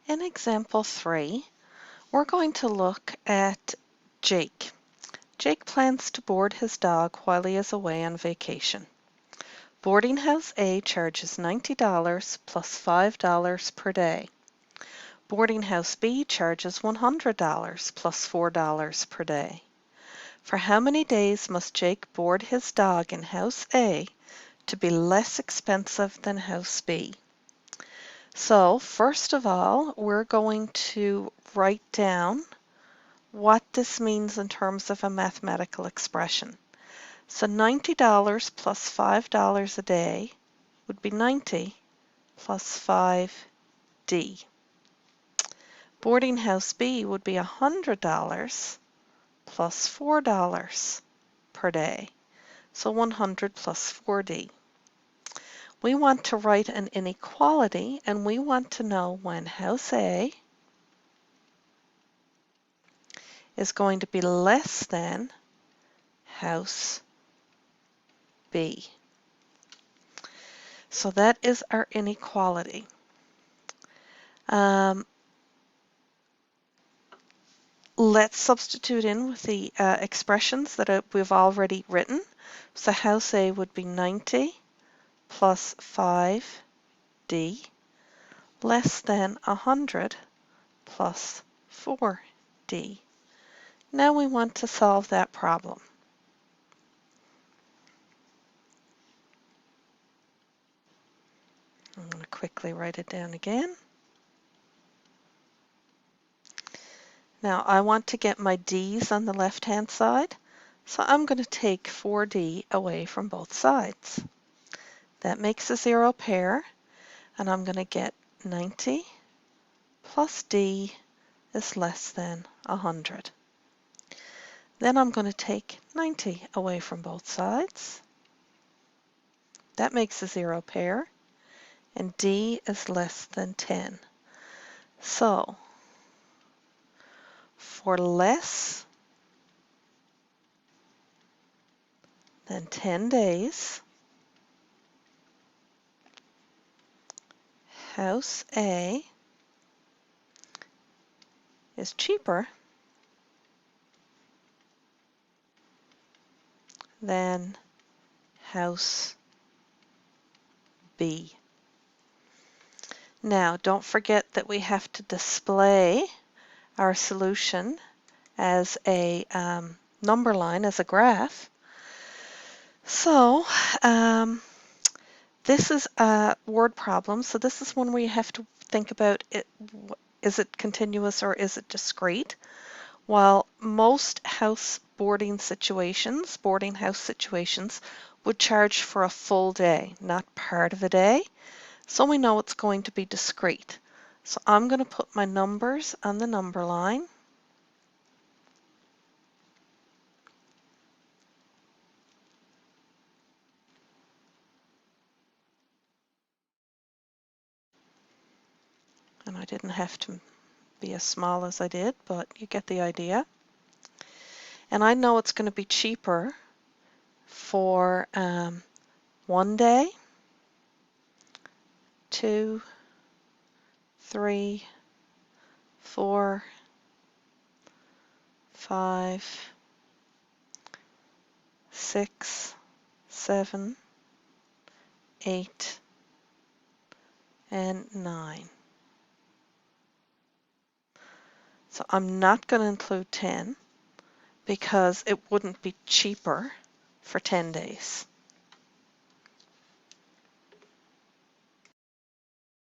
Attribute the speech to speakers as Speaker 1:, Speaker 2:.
Speaker 1: In example 3, we're going to look at Jake. Jake plans to board his dog while he is away on vacation. Boarding House A charges $90 plus $5 per day. Boarding House B charges $100 plus $4 per day. For how many days must Jake board his dog in House A to be less expensive than House B? So first of all, we're going to write down what this means in terms of a mathematical expression. So $90 plus $5 a day would be 90 plus 5D. Boarding House B would be $100 plus $4 per day. So 100 plus 4D. We want to write an inequality, and we want to know when House A is going to be less than House B. So that is our inequality. Let's substitute in with the expressions that we've already written. So House A would be 90 plus 5D less than 100 plus 4D. Now we want to solve that problem. I'm going to quickly write it down again. Now I want to get my D's on the left-hand side, so I'm going to take 4D away from both sides. That makes a zero pair, and I'm going to get 90 plus D is less than 100. Then I'm going to take 90 away from both sides. That makes a zero pair, and D is less than 10. So for less than 10 days, House A is cheaper than House B. Now, don't forget that we have to display our solution as a number line, as a graph. So this is a word problem. So this is one where you have to think about it. Is it continuous or is it discrete? While most boarding house situations would charge for a full day, not part of a day. So we know it's going to be discrete. So I'm going to put my numbers on the number line. And I didn't have to be as small as I did, but you get the idea. And I know it's going to be cheaper for 1 day, 2, 3, 4, 5, 6, 7, 8, and 9. So I'm not going to include 10 because it wouldn't be cheaper for 10 days.